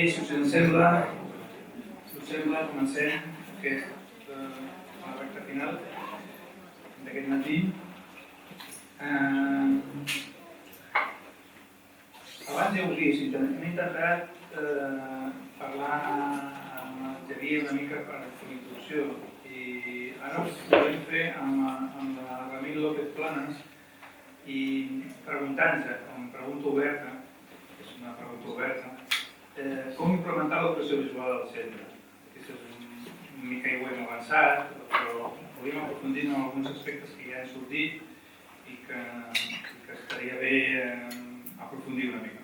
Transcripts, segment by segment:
si us sembla, comencem la recta final d'aquest matí. Abans ja ho he vist, hem intentat parlar amb el Xavier una mica per la introducció i ara ho volem fer amb la Ramil López Planas i preguntant-se, amb pregunta oberta, és una pregunta oberta, com implementar l'educació visual al centre. Aquest és una mica ho hem avançat, però volíem aprofundir en alguns aspectes que ja han sortit i que estaria bé aprofundir una mica.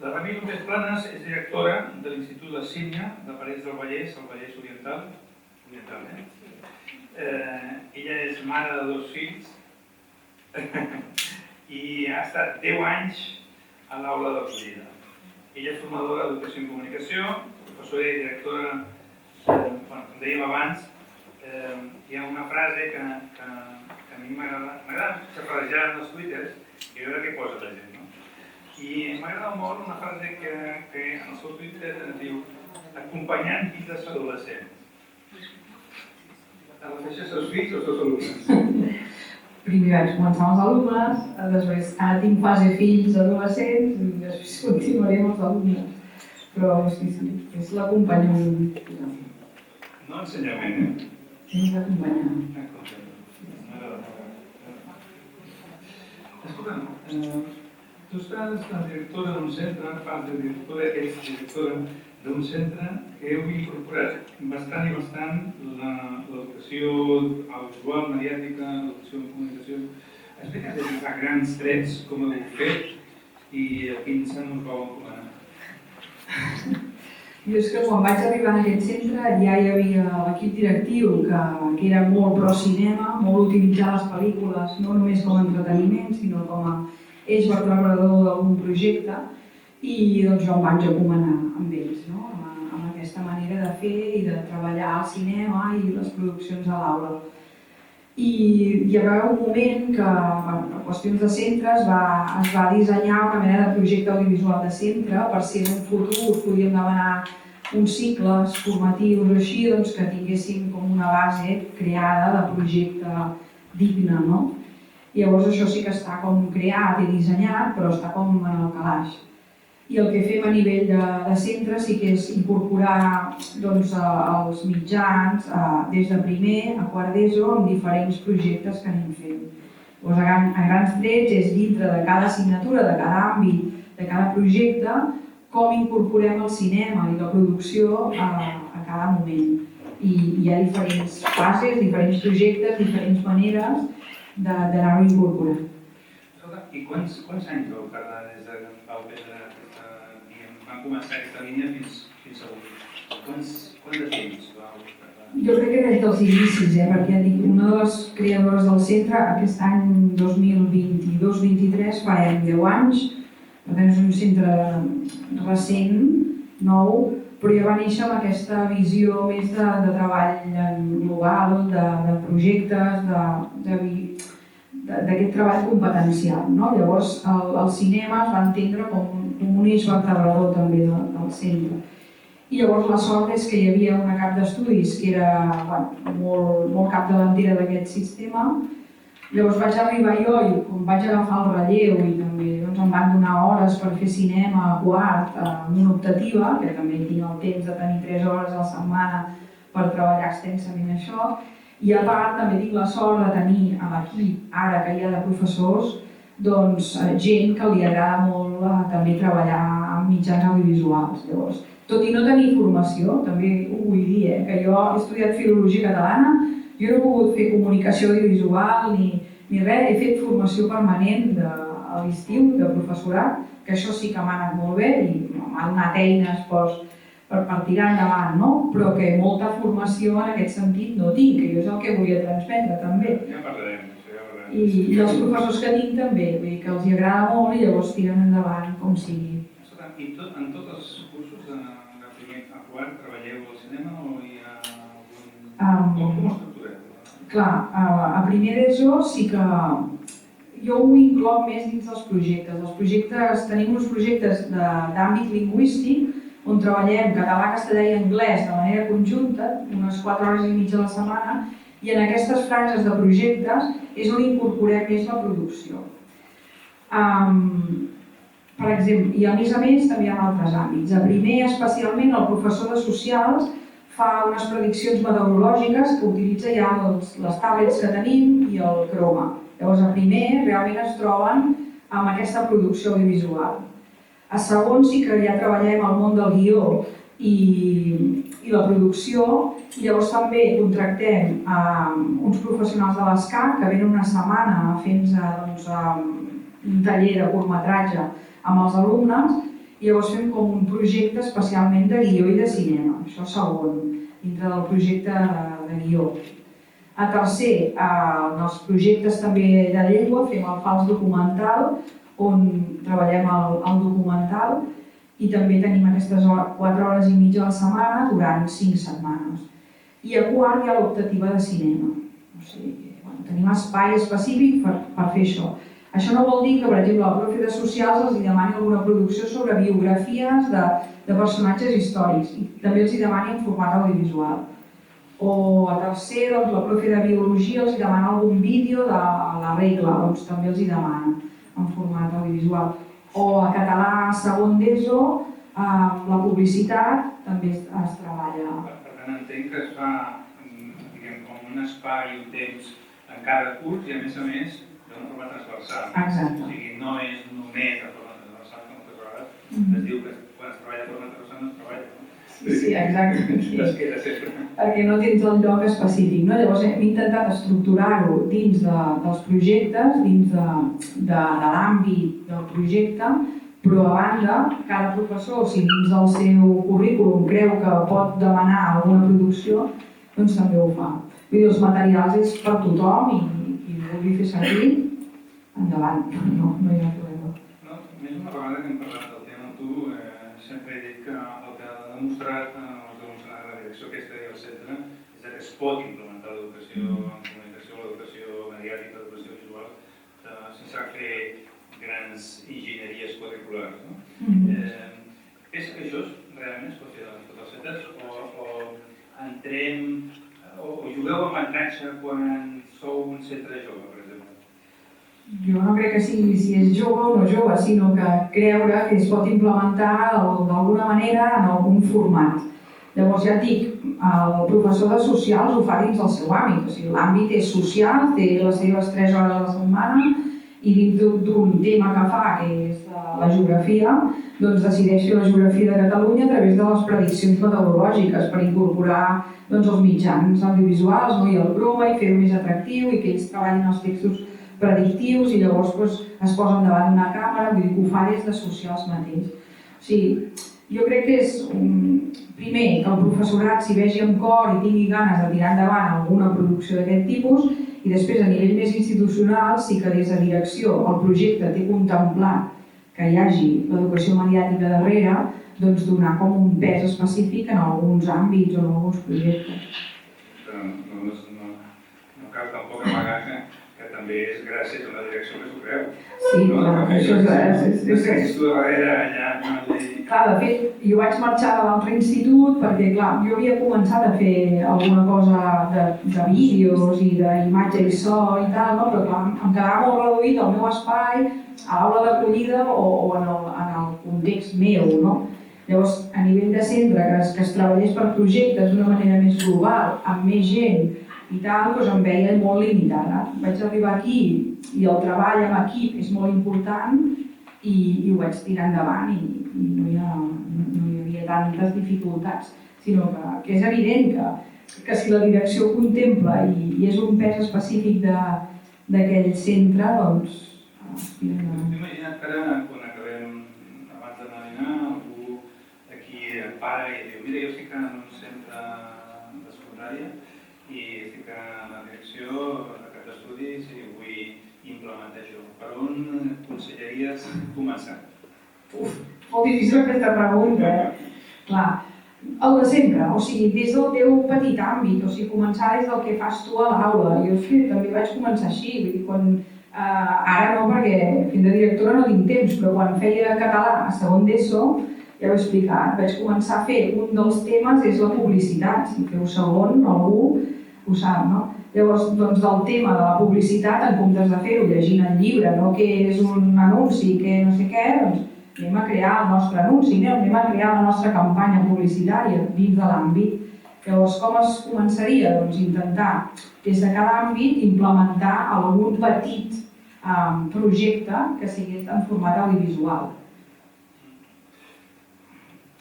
La Ramil López Planas és directora de l'Institut La Sínia de Parets del Vallès, al Vallès Oriental. Ella és mare de 2 fills i ha estat 10 anys a l'aula d'acollida. Ella és formadora d'Educació en Comunicació, professora i directora, com dèiem abans, hi ha una frase que a mi m'agrada xafardejar en els twitters i veure què posa la gent. I m'agrada molt una frase que en el seu Twitter diu acompanyant fills adolescents. Te refereixes als fills o als teus alumnes? Primer vaig començar amb els alumnes, després ara tinc fase fills adolescents i després continuaré amb els alumnes. Però sí, és l'acompanyament. No ensenyament, És l'acompanyament. Escolta'm, tu estàs directora d'un centre, ets directora d'un centre que heu incorporat bastant l'educació audiovisual, mediàtica, l'educació en comunicació. Explica'ns a grans trets com ho heu fet i a quins anys us vau encomanar. Jo és que quan vaig arribar a aquest centre ja hi havia l'equip directiu que era molt pro-cinema, molt utilitzar les pel·lícules no només com a entreteniment, sinó com a eix vertebrador d'algun projecte i doncs jo em vaig encomanar amb ells, amb aquesta manera de fer i de treballar al cinema i les produccions a l'aula. I hi va haver un moment que, per qüestions de centre, es va dissenyar una mena de projecte audiovisual de centre per si en un futur podíem demanar uns cicles formatius o així que tinguéssim com una base creada de projecte digne. Llavors això sí que està com creat i dissenyat, però està com en el calaix. I el que fem a nivell de centre sí que és incorporar els mitjans des de primer a quart d'ESO amb diferents projectes que anem fent. A grans trets és dintre de cada assignatura, de cada àmbit, de cada projecte, com incorporem el cinema i la producció a cada moment. I hi ha diferents fases, diferents projectes, diferents maneres d'anar-ho incorporant. I quants anys vau tardar des que van començar aquesta línia fins avui? Quant de temps vau tardar? Jo crec que des dels inicis, perquè una de les creadores del centre, aquest any 2022-23 farem 10 anys, per tant és un centre recent, nou, però ja va néixer amb aquesta visió més de treball global, de projectes, d'aquest treball competencial. Llavors el cinema es va entendre com un eix vertebrador també del centre. I llavors la sort és que hi havia una cap d'estudis que era molt capdavantera d'aquest sistema. Llavors vaig arribar jo i com vaig agafar el relleu i també em van donar hores per fer cinema a quart amb una optativa, que també tinc el temps de tenir 3 hores a la setmana per treballar extensament això. I a part també tinc la sort de tenir a l'equip, ara que hi ha de professors, gent que li agrada molt també treballar amb mitjans audiovisuals. Llavors, tot i no tenir formació, també ho vull dir, que jo he estudiat filologia catalana, jo no he pogut fer comunicació audiovisual ni res, he fet formació permanent a l'estiu de professorat, que això sí que m'ha anat molt bé i m'ha donat eines per tirar endavant, però que molta formació en aquest sentit no tinc, que jo és el que volia transmetre també. Ja parlarem. I els professors que tinc també, que els agrada molt i llavors tiren endavant com sigui. I en tots els cursos de primer a quart treballeu al cinema o hi ha algun... Com ho estructureu? Clar, a primer d'ESO sí que jo ho incloc més dins dels projectes. Tenim uns projectes d'àmbit lingüístic on treballem català, castellà i anglès de manera conjunta, unes 4 hores i mitja a la setmana, i en aquestes franges de projectes és on incorporem més la producció. Per exemple, i a més també hi ha altres àmbits. A primer, especialment, el professor de socials fa unes prediccions meteorològiques que utilitza ja les tablets que tenim i el croma. Llavors, a primer, realment es troben amb aquesta producció audiovisual. A segon, sí que ja treballem el món del guió i la producció, i llavors també contractem uns professionals de l'ESCAC que venen una setmana fent-nos un taller de curtmetratge amb els alumnes, i llavors fem com un projecte especialment de guió i de cinema, això segon, dintre del projecte de guió. A tercer, en els projectes també de llengua fem el fals documental, on treballem el documental, i també tenim aquestes 4 hores i mitja a la setmana durant 5 setmanes. I a quart hi ha l'optativa de cinema. O sigui, tenim espai específic per fer això. Això no vol dir que, per exemple, a la profe de socials els demani alguna producció sobre biografies de personatges històrics, i també els demani en format audiovisual. O a tercer, la profe de biologia els demana algun vídeo de la regla, doncs també els demana en format audiovisual. O a català segon d'ESO, la publicitat també es treballa. Per tant, entenc que es fa com un espai i un temps en cada curs i, a més, d'una forma transversal. Exacte. O sigui, no és només de forma transversal, que moltes vegades es diu que quan es treballa de forma transversal no es treballa. Sí, exacte. Es queda sempre. Perquè no tens el lloc específic, no? Llavors hem intentat estructurar-ho dins dels projectes, dins de l'àmbit del projecte, però a banda, cada professor, si dins del seu currículum creu que pot demanar alguna producció, doncs també ho fa. Vull dir, els materials és per tothom i vulgui fer servir, endavant, no hi ha problema. Més una vegada que hem parlat del tema amb tu, sempre he dit que el que ha demostrat la direcció aquesta i el centre és que es pot implementar l'educació en comunicació, l'educació mediàtica, l'educació visual, sense fer grans enginyeries curriculars. És que això realment es pot fer en tots els centres o entrem o jugueu amb avantatge quan sou un centre jove, per exemple? Jo no crec que sigui si és jove o no jove, sinó que creure que es pot implementar d'alguna manera en algun format. Llavors ja et dic, el professor de socials ho fa dins del seu àmbit, o sigui, l'àmbit és social, té les seves 3 hores a la setmana i dins d'un tema que fa, que és la geografia, doncs decideix fer la geografia de Catalunya a través de les prediccions meteorològiques per incorporar els mitjans audiovisuals i el croma i fer-ho més atractiu i que ells treballin els textos predictius i llavors es posen davant d'una càmera, vull dir que ho fa des de socials mateix. O sigui, jo crec que és, primer, que el professorat s'hi vegi amb cor i tingui ganes de tirar endavant alguna producció d'aquest tipus, i després a nivell més institucional sí que des de direcció el projecte té contemplat que hi hagi l'educació mediàtica darrere, doncs donar com un pes específic en alguns àmbits o en alguns projectes. No cal tampoc amagar que també és gràcies a una direcció que s'ho creu. Sí, clar, això és gràcies. És tu darrere allà. Clar, de fet, jo vaig marxar de l'altre institut perquè, clar, jo havia començat a fer alguna cosa de vídeos i d'imatge i so i tal, no? Però clar, em quedava molt reduït el meu espai a l'aula d'acollida o en el context meu, no? Llavors, a nivell de centre, que es treballés per projectes d'una manera més global, amb més gent i tal, doncs em veia molt limitada. Vaig arribar aquí i el treball amb equip és molt important i ho vaig tirar endavant i no hi havia tantes dificultats, sinó que és evident que si la direcció ho contempla i és un pes específic d'aquell centre, doncs aspira endavant. T'he imaginat que ara, quan acabem abans d'anar a dinar, algú aquí para i diu mira, jo estic en un centre de secundària i estic en la direcció de cap d'estudis i vull implementar això. Per on aconsellaries començar? Molt difícil aquesta pregunta. Clar, el de sempre, o sigui, des del teu petit àmbit, o sigui, començar des del que fas tu a l'aula. Jo també vaig començar així, vull dir, ara no perquè fent de directora no tinc temps, però quan feia català a segon d'ESO, ja ho he explicat, vaig començar a fer un dels temes és la publicitat, si feu segon, algú ho sap, no? Llavors, doncs, del tema de la publicitat, en comptes de fer-ho llegint el llibre, no? Què és un anunci, què no sé què, doncs anem a crear el nostre anunci, anem a crear la nostra campanya publicitària dins de l'àmbit. Llavors, com es començaria? Doncs intentar, des de cada àmbit, implementar algun petit projecte que sigués en format audiovisual.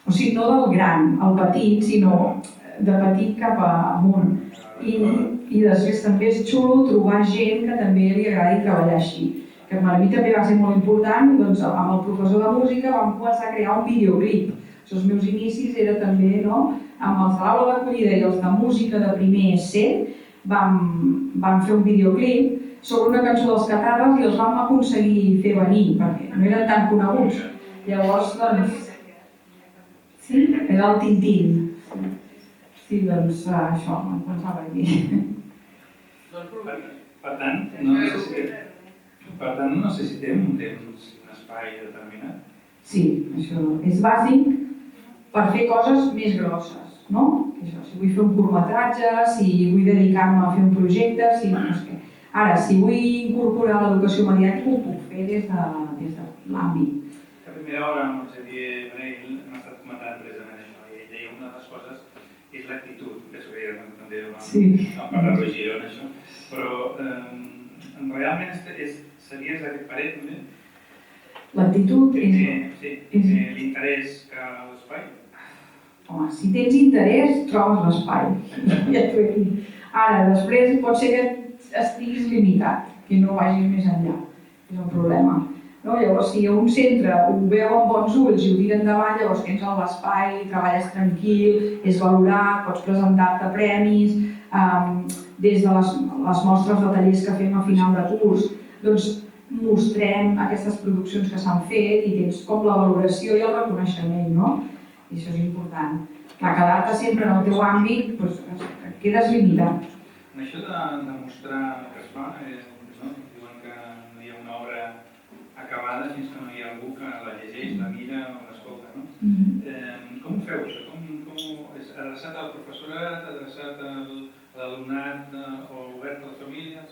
O sigui, no del gran, el petit, sinó de petit cap amunt. I després també és xulo trobar gent que també li agradi treballar així. Que per a mi també va ser molt important, doncs amb el professor de música vam començar a crear un videoclip. Els meus inicis era també, no? Amb els de l'aula d'acollida i els de música de primer C vam fer un videoclip sobre una cançó dels Catarres i els vam aconseguir fer venir, perquè no eren tan coneguts. Llavors, doncs... Sí? Era el Tintín. Sí, doncs això, em pensava aquí. Per tant, no necessitem un temps, un espai determinat? Sí, això és bàsic per fer coses més grosses, no? Si vull fer un curtmetratge, si vull dedicar-me a fer un projecte, no sé què. Ara, si vull incorporar l'educació mediàtica, ho puc fer des de l'àmbit. A primera hora amb el Xavier Brail hem estat comentant precisament això, i ell deia una de les coses és l'actitud, que s'ho deia també vam parlar de Girona, això, però realment series aquest parer també? L'actitud és... L'interès que a l'espai? Home, si tens interès, trobes l'espai. Ja t'ho he dit. Ara, després pot ser que estiguis limitat, que no vagis més enllà. És un problema. Llavors, si un centre ho veu amb bons ulls i ho tira endavant, llavors tens l'espai, treballes tranquil, és valorat, pots presentar-te premis, des de les mostres de tallers que fem a final de curs, doncs mostrem aquestes produccions que s'han fet i tens com la valoració i el reconeixement, no? I això és important. Clar, quedar-te sempre en el teu àmbit, doncs quedes limitat. En això de mostrar que es fa, diuen que no hi ha una obra acabada fins que no hi ha algú que la llegeix, la mira o l'escolta, no? Com ho feu, això? És adreçat al professorat, adreçat a l'alumnat o obert a les famílies?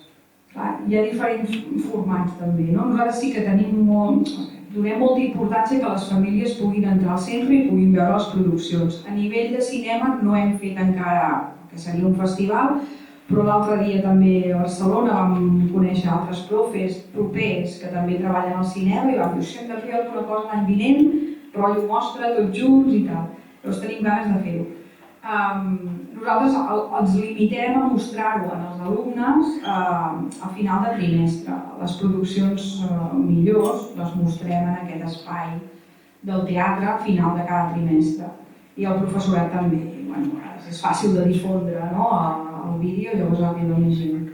Clar, hi ha diferents formats també, no? Nosaltres sí que donem molta importància que les famílies puguin entrar al centre i puguin veure les produccions. A nivell de cinema no hem fet encara, que seria un festival, però l'altre dia també a Barcelona vam conèixer altres profes propers que també treballen al cinema i vam dir, hem de fer alguna cosa l'any vinent, rotllo mostra, tots junts i tal. Llavors tenim ganes de fer-ho. Nosaltres ens limitem a mostrar-ho als alumnes a final de trimestre. Les produccions millors les mostrem en aquest espai del teatre a final de cada trimestre. I el professorat també. És fàcil de difondre el vídeo, llavors el veure més gent.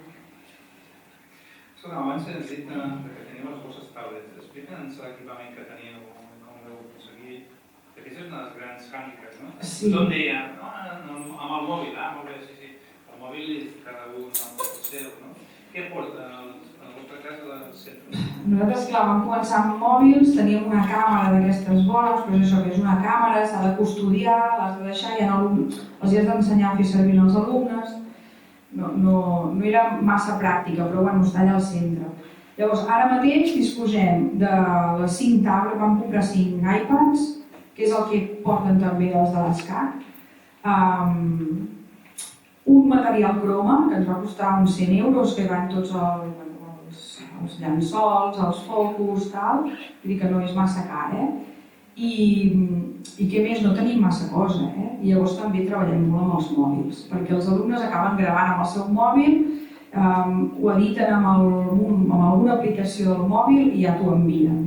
Abans has dit que teniu les vostres tablets. Explica'ns l'equipament que teniu, com ho heu aconseguit. Aquesta és una de les grans hàndicaps, no? Tothom deia, amb el mòbil, molt bé, sí. El mòbil és cada un amb el seu, no? Què porta en la vostra casa al centre? Nosaltres, clar, vam començar amb mòbils, teníem una càmera d'aquestes bones, però és això, que és una càmera, s'ha de custodiar, l'has de deixar, els has d'ensenyar a fer servir els alumnes. No era massa pràctica, però bueno, està allà al centre. Llavors, ara mateix disposem de les 5 tablets, vam comprar 5 iPads, que és el que porten també els de l'ESCAC. Un material croma, que ens va costar uns 100 euros, que van tots els llençols, els focus, tal. Vull dir que no és massa car, I què més? No tenim massa cosa, I llavors també treballem molt amb els mòbils, perquè els alumnes acaben gravant amb el seu mòbil, ho editen amb alguna aplicació del mòbil i ja t'ho envien.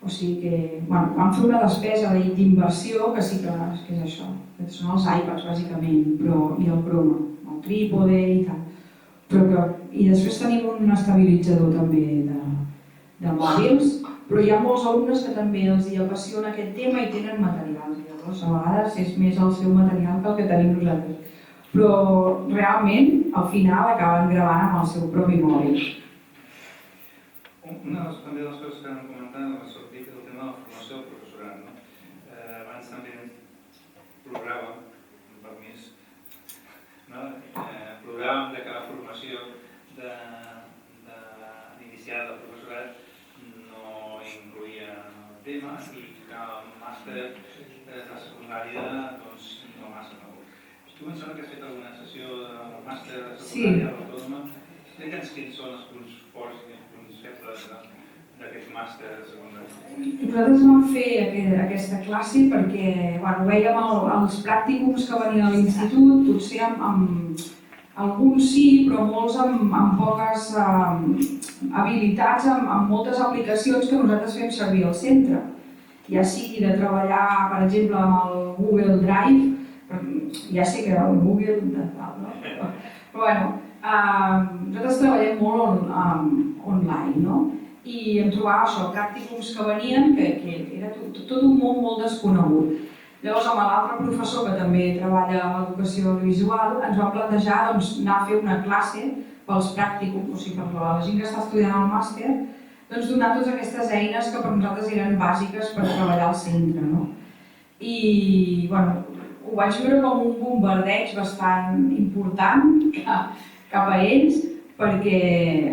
O sigui que, vam fer una despesa d'inversió que sí que és això, que són els iPads bàsicament, i el croma, el trípode i tal. I després tenim un estabilitzador també de mòbils, però hi ha molts alumnes que també els apassiona aquest tema i tenen materials. Llavors, a vegades és més el seu material que el que tenim nosaltres. Però realment, al final, acaben gravant amb el seu propi mòbil. Una de les coses que hem comentat ha sortit el tema de la formació del professorat. abans també ploràvem, amb permís, ploràvem que la formació inicial del professorat no incloïa el tema i que el màster de secundària no massa nou. Tu em sembla que has fet alguna sessió del màster de secundària a l'Autònoma. Explica'ns quins són els punts forts i els punts febles d'aquest màster de secundària. Nosaltres vam fer aquesta classe perquè veiem els pràcticums que venien a l'institut, potser amb alguns sí, però molts amb poques habilitats, amb moltes aplicacions que nosaltres fem servir al centre. Ja sigui de treballar, per exemple, amb el Google Drive, ja sé que el Google... Però nosaltres treballem molt online, no? I em trobava això, pràcticums que venien, que era tot un món molt desconegut. Llavors, amb l'altre professor, que també treballa en l'educació audiovisual, ens va plantejar anar a fer una classe pels pràcticums, o sigui, per la gent que està estudiant el màster, donar totes aquestes eines que per nosaltres eren bàsiques per treballar al centre. I ho vaig veure com un bombardeig bastant important cap a ells, perquè,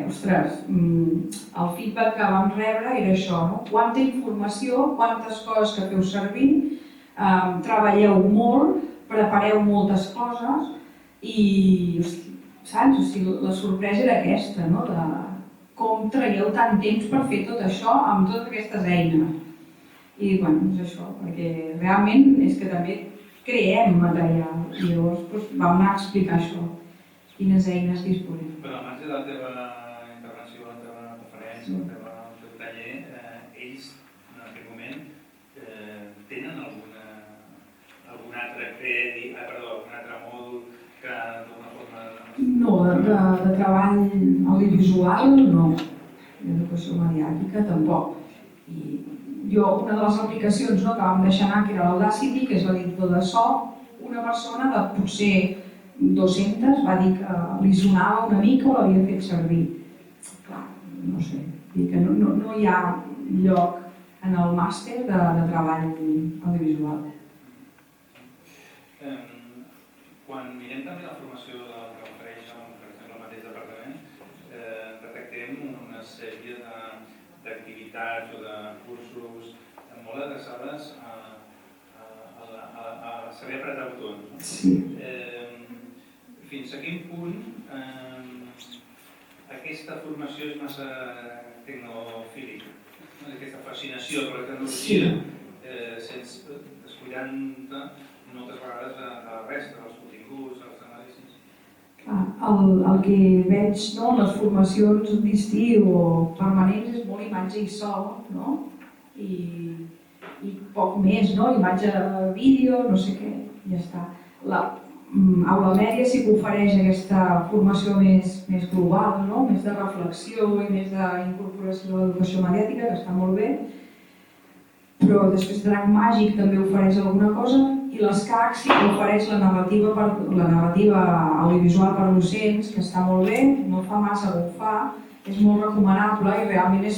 ostres, el feedback que vam rebre era això, quanta informació, quantes coses que feu servir, treballeu molt, prepareu moltes coses i, saps? O sigui, la sorpresa era aquesta, no? De com traieu tant temps per fer tot això amb totes aquestes eines. I, és això, perquè realment és que també creem material i llavors vam anar a explicar això, quines eines disposem. Però al marge de la teva intervenció, la teva conferència, el teu taller, ells en aquest moment tenen algun altre mòdul que d'alguna forma... No, de treball audiovisual no, d'educació mediàtica tampoc. Una de les aplicacions que vam deixar anar, que era l'Audacity, que és l'editor de so, una persona de potser 200 va dir que li sonava una mica o l'havia fet servir. Clar, no sé, que no hi ha lloc en el màster de treball audiovisual. Quan mirem també la formació que ofereix, per exemple, el mateix departament, detectem una sèrie d'activitats o de cursos molt adreçades a saber apretar botons. Fins a quin punt aquesta formació és massa tecnofílica? Aquesta fascinació per la tecnologia, descuidant-te moltes vegades de la resta, dels continguts, dels anàlisis. El que veig en les formacions d'estiu o permanents és molt imatge i so, i poc més, imatge, vídeo, no sé què, ja està. Aula Mèdia sí que ofereix aquesta formació més global, més de reflexió i més d'incorporació de l'educació mediàtica, que està molt bé, però després Drac Màgic també ofereix alguna cosa i l'ESCAC sí que ofereix la narrativa audiovisual per docents, que està molt bé, no fa massa que ho fa, és molt recomanable i realment és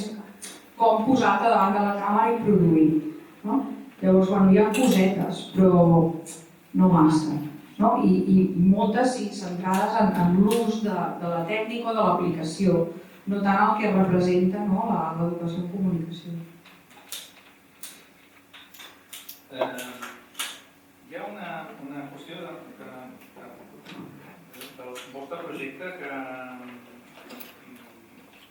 com posar-te davant de la càmera i produir. Llavors, hi ha cosetes, però no massa. I moltes sí, centrades en l'ús de la tècnica o de l'aplicació, no tant el que representa l'educació en comunicació. Hi ha una qüestió del vostre projecte que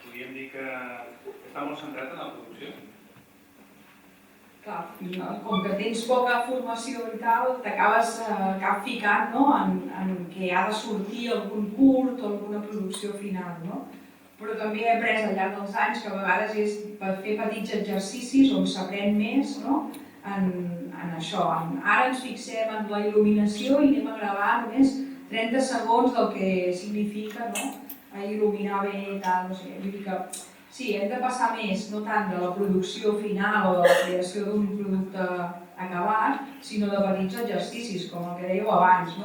podríem dir que està molt centrat en la producció. Com que tens poca formació i tal, t'acabes ficant en què ha de sortir algun curt o alguna producció final. Però també he après al llarg dels anys que a vegades és per fer petits exercicis on s'aprèn més en això. Ara ens fixem en la il·luminació i anem a gravar només 30 segons del que significa il·luminar bé i tal, no sé, vull dir que sí, hem de passar més, no tant de la producció final o de la creació d'un producte acabat, sinó de petits exercicis, com el que dèieu abans,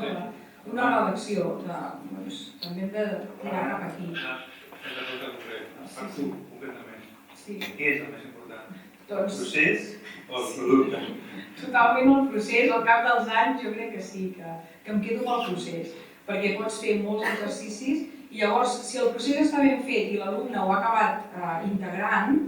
d'una redacció. També hem de tirar cap aquí. Per tu, concretament. Què és el més important? El procés o el producte? Totalment el procés, al cap dels anys jo crec que sí, que em quedo amb el procés, perquè pots fer molts exercicis i llavors si el procés està ben fet i l'alumne ho ha acabat integrant,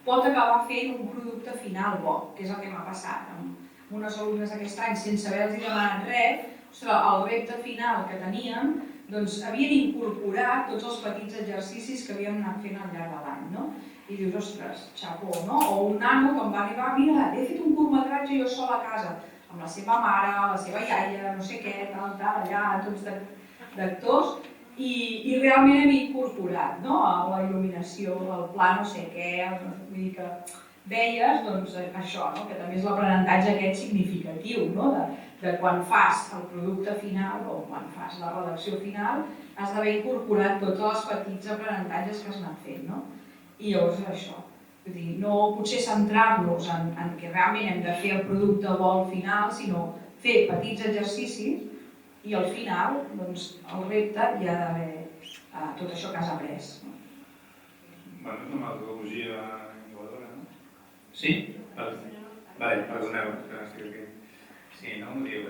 pot acabar fent un producte final bo, que és el que m'ha passat amb unes alumnes aquest any, sense haver-los demanat res. Ostres, el repte final que teníem, doncs havien incorporat tots els petits exercicis que havíem anat fent al llarg de l'any, no? I dius, ostres, xapó, no? O un nano que em va arribar, mira, he fet un curtmetratge jo sol a casa, amb la seva mare, la seva iaia, no sé què, tal, allà, tots d'actors, i realment hem incorporat, no? La il·luminació, el pla no sé què, vull dir que veies, doncs, això, no? Que també és l'aprenentatge aquest significatiu, no? De quan fas el producte final o quan fas la redacció final, has d'haver incorporat tots els petits aprenentatges que has anat fent, no? I llavors és això, vull dir, no potser centrar-nos en que realment hem de fer el producte bo al final, sinó fer petits exercicis i al final, doncs, el repte hi ha d'haver tot això que has après. Bé, és una metodologia innovadora, no? Sí? Vale, perdoneu, que estic aquí. Sí, no m'ho diu.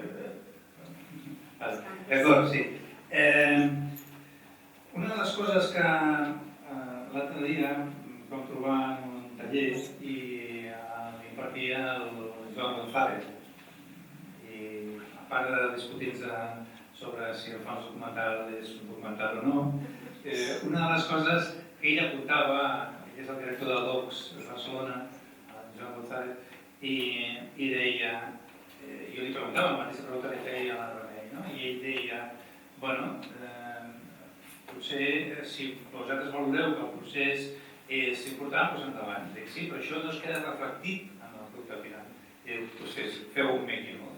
D'acord, sí. Una de les coses que l'altre dia vam trobar en un taller i l'impartia el Joan González. I a part de discutir-nos sobre si el fons documental és un documental o no, una de les coses que ell apuntava, ell és el director de Docs de Barcelona, el Joan González, i deia, jo li preguntava, la mateixa pregunta que feia a la Remei, no? I ell deia, bueno, potser si vosaltres valoreu que el procés és important, doncs endavant. Dic, sí, però això no es queda reflectit en el producte final. Diu, doncs feu un making of.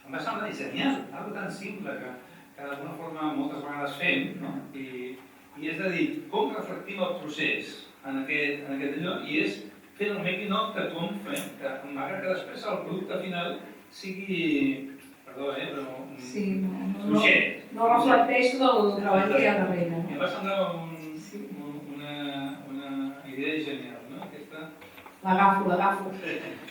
Em va semblar genial, algo tan simple que d'alguna forma moltes vegades fem, no? I és a dir, com reflectim el procés en aquest allò, i és fer el making of de com fem, que malgrat que després el producte final sigui, perdó, però no reflecteix tot el treball que hi ha darrere. I em va semblar una idea genial, no? L'agafo.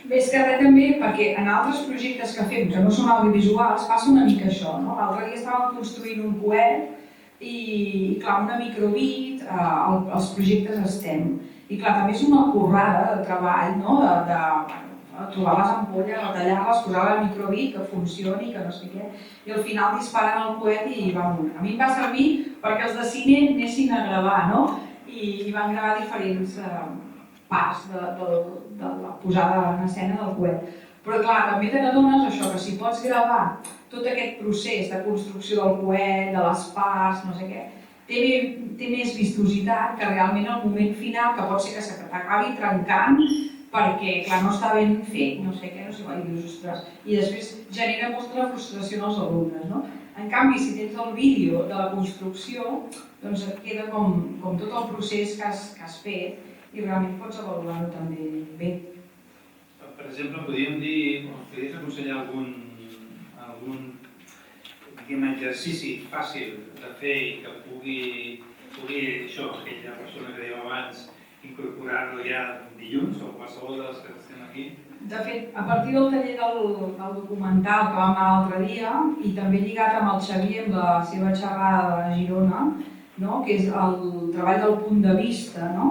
Més que res també perquè en altres projectes que fem, que no són audiovisuals, passa una mica això, no? L'altre dia estàvem construint un coet i, clar, una microbit, els projectes estem. I, clar, també és una currada de treball, no? De trobar les ampolles, tallar-les, posar-la al microbit, que funcioni, que no sé què, i al final disparen el coet i va amunt. A mi em va servir perquè els de cine anessin a gravar, no? I van gravar diferents parts de la posada en escena del coet. Però clar, també te n'adones això, que si pots gravar tot aquest procés de construcció del coet, de les parts, no sé què, té més vistositat que realment el moment final, que pot ser que se t'acabi trencant perquè, clar, no està ben fet, no sé què, no sé què, i dius, ostres, i després genera molta frustració en els alumnes, no? En canvi, si tens el vídeo de la construcció, doncs et queda com tot el procés que has fet i realment pots avaluar-ho també bé. Per exemple, podries aconsellar algun exercici fàcil de fer i que pugui això, aquella persona que dèiem abans, incorporar-lo ja dilluns o qualsevol de les que estem aquí? De fet, a partir del taller del documental que vam anar l'altre dia i també lligat amb el Xavier amb la seva xerrada de Girona, no? Que és el treball del punt de vista, no?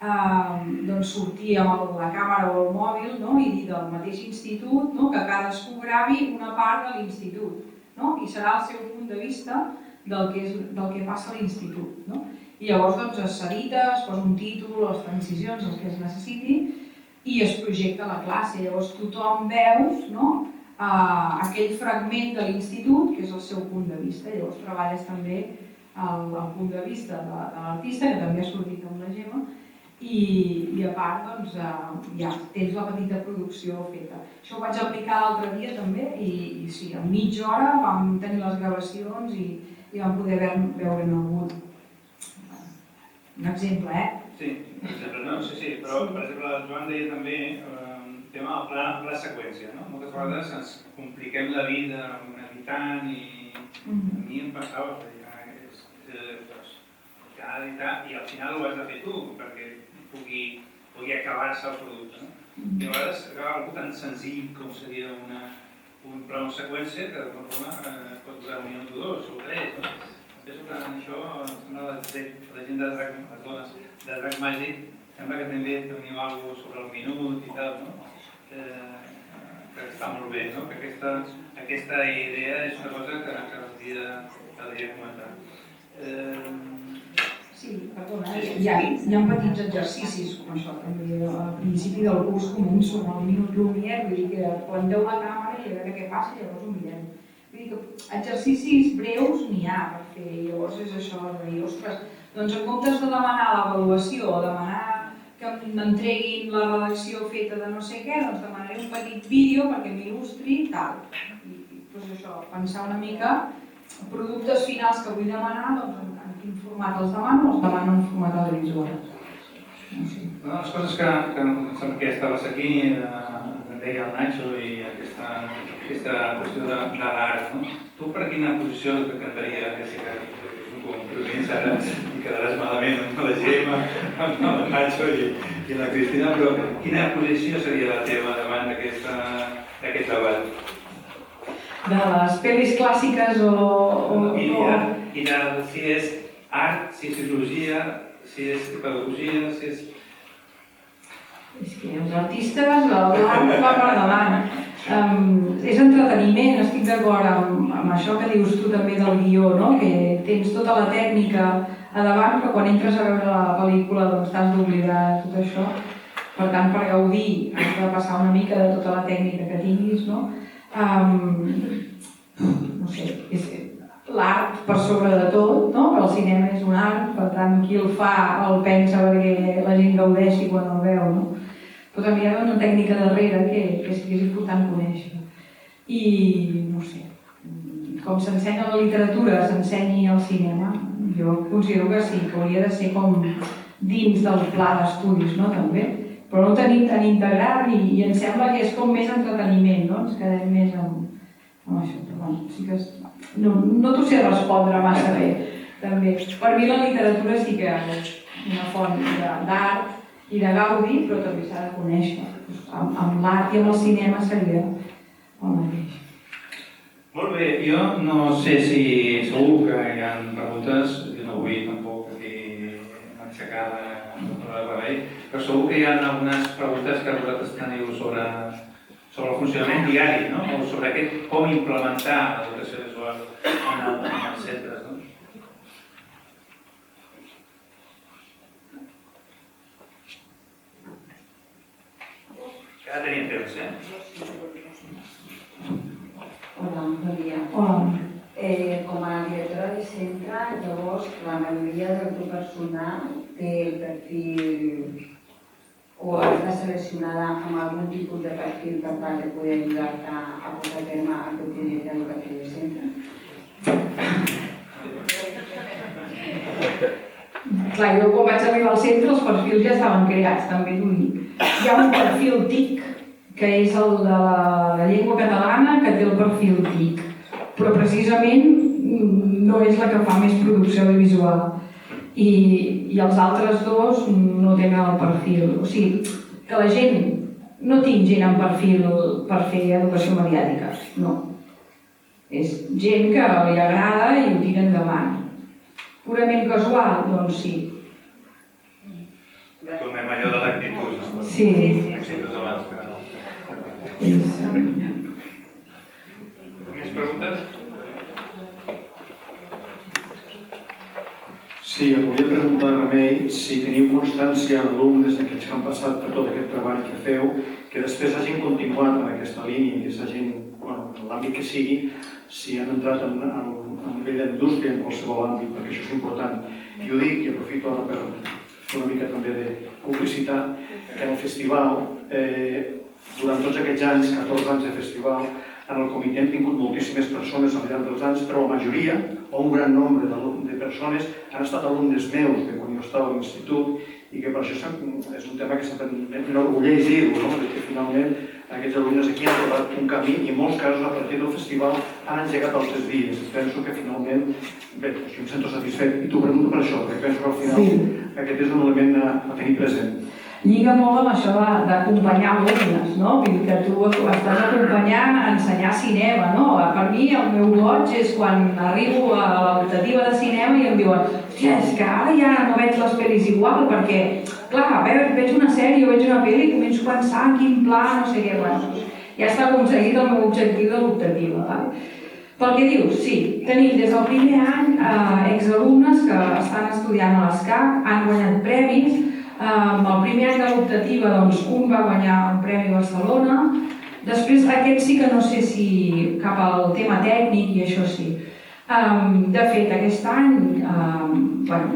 Doncs sortir amb la càmera o el mòbil, no? I dir del mateix institut, no? Que cadascú gravi una part de l'institut, no? I serà el seu punt de vista del que passa a l'institut, no? I llavors doncs s'edita, es posa un títol, les transicions, els que es necessiti, i es projecta a la classe. Llavors tothom veus, no? Aquell fragment de l'institut, que és el seu punt de vista. Llavors treballes també el punt de vista de l'artista, que també ha sortit amb la Gemma, i a part doncs, ja tens la petita producció feta. Això ho vaig aplicar l'altre dia també i sí, en mitja hora vam tenir les gravacions i vam poder veure en algun. Un exemple, Sí, per exemple, no? Sí, però per exemple el Joan deia també el tema del pla seqüència, no? Moltes vegades ens compliquem la vida editant i a mi em passava que ha d'editar i al final ho has de fer tu perquè pugui acabar-se el producte, no? I a vegades algo tan senzill com seria un plano seqüència que d'alguna forma pot durar un minut o dos o tres. Penso que això sembla la gent de Drac, les dones de Drac Màgic, sembla que també teniu alguna cosa sobre el minut i tal, no? Que està molt bé, no? Que aquesta idea és una cosa que caldria comentar. Sí, perdona, hi ha petits exercicis com això també. Al principi del curs començo amb el minut Lumière, vull dir que planteu la càmera i a veure què passa i llavors ho mirem. Vull dir que exercicis breus n'hi ha per fer, llavors és això de dir, ostres, doncs en comptes de demanar l'avaluació o demanar que m'entreguin la redacció feta de no sé què, doncs demanaré un petit vídeo perquè m'il·lustri tal. I doncs això, pensar una mica productes finals que vull demanar, doncs en quin format els demano en format audiovisual. No sé. Una de les coses que estaves aquí, deia el Nacho, i aquesta qüestió de l'art, no? Tu per quina posició et encantaria, Jessica? Tu com provins ara i quedaràs malament amb la Gemma, amb el Nacho i la Cristina, però quina posició seria la teva davant d'aquest debat? De les pel·lis clàssiques I de si és art, si és filologia, si és pedagogia, si és... És que els artistes, l'art va per davant. És entreteniment, estic d'acord amb això que dius tu també del guió, no? Que tens tota la tècnica a davant, però quan entres a veure la pel·lícula doncs t'has d'oblidar tot això. Per tant, per gaudir has de passar una mica de tota la tècnica que tinguis, no? No sé, és l'art per sobre de tot, no? El cinema és un art, per tant, qui el fa el pensa perquè la gent gaudeixi quan el veu, no? Però també hi ha una tècnica darrere que sí que és important conèixer. I, no sé, com s'ensenya la literatura, s'ensenyi al cinema, jo considero que sí, que hauria de ser com dins del pla d'estudis, no? També. Però no ho tenim tan integrat i em sembla que és com més entreteniment, no? Ens quedem més amb això. Però bueno, sí que no t'ho sé respondre massa bé, també. Per mi la literatura sí que és una font d'art i de gaudi, però també s'ha de conèixer. Amb l'art i amb el cinema seria el mateix. Molt bé, jo no sé si segur que hi ha preguntes, jo no vull tampoc aixecar la baralla, però segur que hi ha algunes preguntes que vosaltres teniu sobre el funcionament diari, no? O sobre com implementar l'educació visual en els centres, no? Ara tenim temps, Hola, bon dia. Hola. Com a directora de centre, llavors, la majoria del teu personal té el perfil o està seleccionada amb algun tipus de perfil per tal de poder ajudar-te a portar a terme el teu projecte educatiu de centre? Clar, jo quan vaig arribar al centre els perfils ja estaven creats, també t'ho dic. Hi ha un perfil TIC, que és el de la llengua catalana, que té el perfil TIC, però precisament no és la que fa més producció audiovisual. I els altres dos no tenen el perfil. O sigui, que la gent no tinc gent amb perfil per fer educació mediàtica, no. És gent que li agrada i ho tira endavant. Purament casual, doncs sí. Tornem allò de l'actitud, no? Sí. Més preguntes? Sí, em volia preguntar, Remei, si teniu constància alumnes d'aquests que han passat per tot aquest treball que feu, que després hagin continuat en aquesta línia, que s'hagin, en l'àmbit que sigui, si han entrat en nivell d'indústria, en qualsevol àmbit, perquè això és important. I ho dic, i aprofito ara per fer una mica també de publicitat, que en el festival, durant tots aquests anys, 14 anys de festival, en el comitè hem tingut moltíssimes persones al llarg dels anys, però la majoria, o un gran nombre de persones, han estat alumnes meus de quan jo estava a l'institut, i que per això és un tema que sempre m'enorgulleix dir-ho, que finalment aquests alumnes aquí han trobat un camí i en molts casos a partir del festival han engegat altres vies. Penso que finalment, bé, jo em sento satisfet i t'ho pregunto per això, perquè penso que al final aquest és un element a tenir present. lliga molt amb això d'acompanyar alumnes, no? Vull dir que tu estàs acompanyant a ensenyar cinema, no? Per mi el meu goig és quan arribo a l'optativa de cinema i em diuen hòstia, és que ara ja no veig les pel·lis igual perquè, clar, veig una sèrie o veig una pel·li i començo a pensar en quin pla, no sé què, bueno, ja està aconseguit el meu objectiu de l'optativa, vale? Pel que dius, sí, tenim des del primer any exalumnes que estan estudiant a l'ESCAC, han guanyat premis. El primer any de l'optativa, doncs, un va guanyar un premi a Barcelona. Després, aquest sí que no sé si cap al tema tècnic i això sí. De fet, aquest any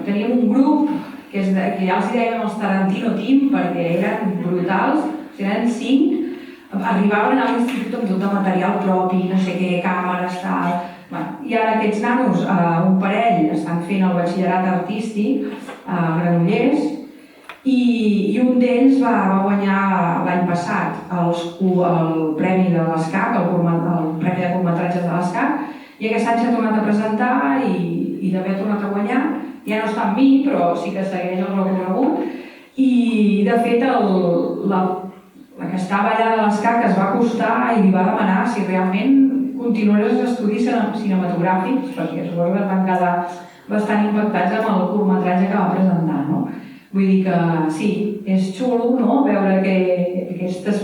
teníem un grup que ja els dèiem els Tarantino Team perquè eren brutals, eren 5. Arribaven a l'institut amb tot de material propi, no sé què, càmeres, tal. I ara aquests nanos, un parell, estan fent el batxillerat artístic a Granollers i un d'ells va guanyar l'any passat el premi de l'ESCAC, el premi de curtmetratges de l'ESCAC, i aquest any s'ha tornat a presentar i d'haver tornat a guanyar. Ja no està amb mi, però sí que segueix el recorregut. I de fet la que estava allà de l'ESCAC es va acostar i li va demanar si realment continués els estudis cinematogràfics, perquè suposo que es van quedar bastant impactats amb el curtmetratge que va presentar, no? Vull dir que sí, és xulo, no?, veure que aquestes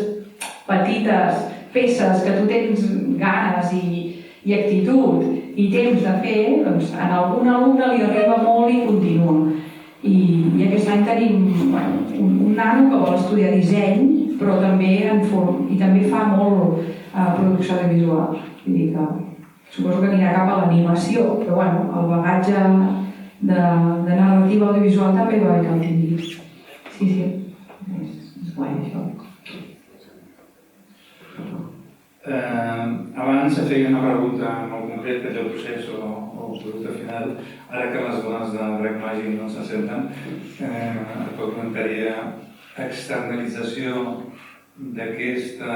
petites peces que tu tens ganes i actitud i temps de fer, doncs a algun alumne li arriba molt i continua. I aquest any tenim un nano que vol estudiar disseny, però també fa molt producció audiovisual. Vull dir que suposo que anirà cap a l'animació, però el bagatge de narrativa audiovisual també va bé que el tingui. Sí, és guai això. Abans se feia una pregunta molt concreta del procés o el producte final. Ara que les dones de Rec Màgic no se senten, et comentaria externalització d'aquesta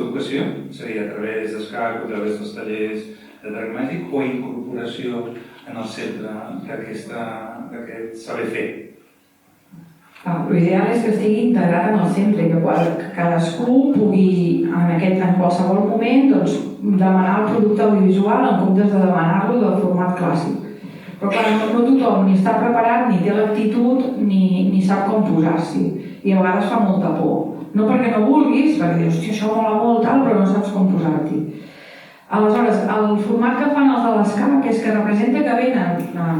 educació, seria a través d'ESCAC o a través dels tallers de Rec Màgic, o incorporació en el centre d'aquest saber fer. L'ideal és que estigui integrat en el centre i que cadascú pugui, en qualsevol moment, demanar el producte audiovisual en comptes de demanar-lo del format clàssic. Però clar, no tothom ni està preparat, ni té l'actitud, ni sap com posar-s'hi. I a vegades fa molta por. No perquè no vulguis, perquè dius, hòstia, això mola molt, però no saps com posar-t'hi. Aleshores, el format que fan els de l'ESCAC és que representa que venen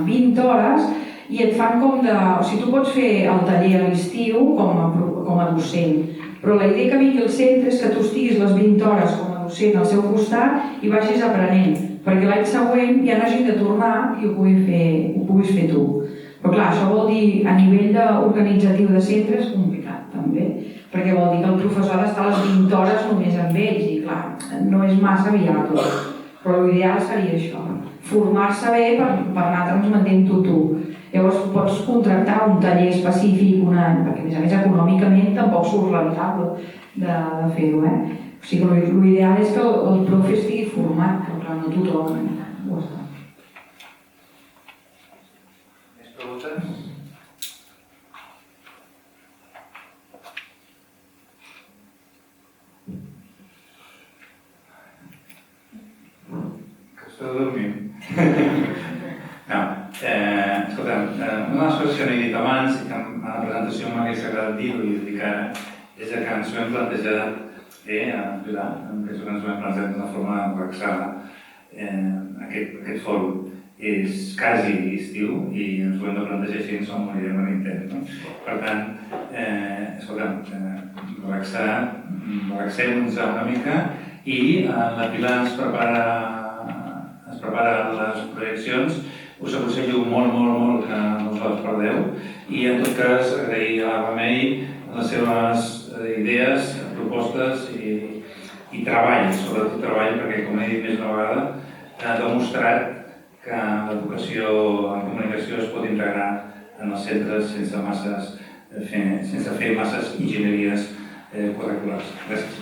20 hores i et fan com de... O sigui, tu pots fer el taller a l'estiu com a docent, però la idea que vingui al centre és que tu estiguis les 20 hores com a docent al seu costat i vagis aprenent, perquè l'any següent ja no hagin de tornar i ho puguis fer tu. Però clar, això vol dir, a nivell organitzatiu de centre és complicat també, perquè vol dir que el professor ha d'estar les 20 hores només amb ells i clar, no és massa viable. Però l'ideal seria això, formar-se bé per anar transmetent-ho tu. Llavors pots contractar un taller específic un any, perquè a més econòmicament tampoc surt rentable de fer-ho. O sigui, l'ideal és que el profe estigui format, però clar, no tothom ho està. Més preguntes? Que esteu dormint? No. Escolta, una de les coses que no he dit abans i que en la presentació m'hagués agradat dir-ho i dir que ara és que ens ho hem plantejat Pilar, que ens ho hem plantejat d'una forma relaxada. Aquest fòrum és quasi estiu i ens ho hem de plantejar així, ens ho morirem a l'intent. Per tant, escolta'm, relaxem-nos una mica i la Pilar ens prepara les projeccions. Us aconsello molt que no us les perdeu i en tot cas agrair a la Remei les seves idees, propostes i treball, sobretot treball, perquè com he dit més una vegada ha demostrat que l'educació en comunicació es pot integrar en els centres sense fer masses enginyeries curriculars. Gràcies.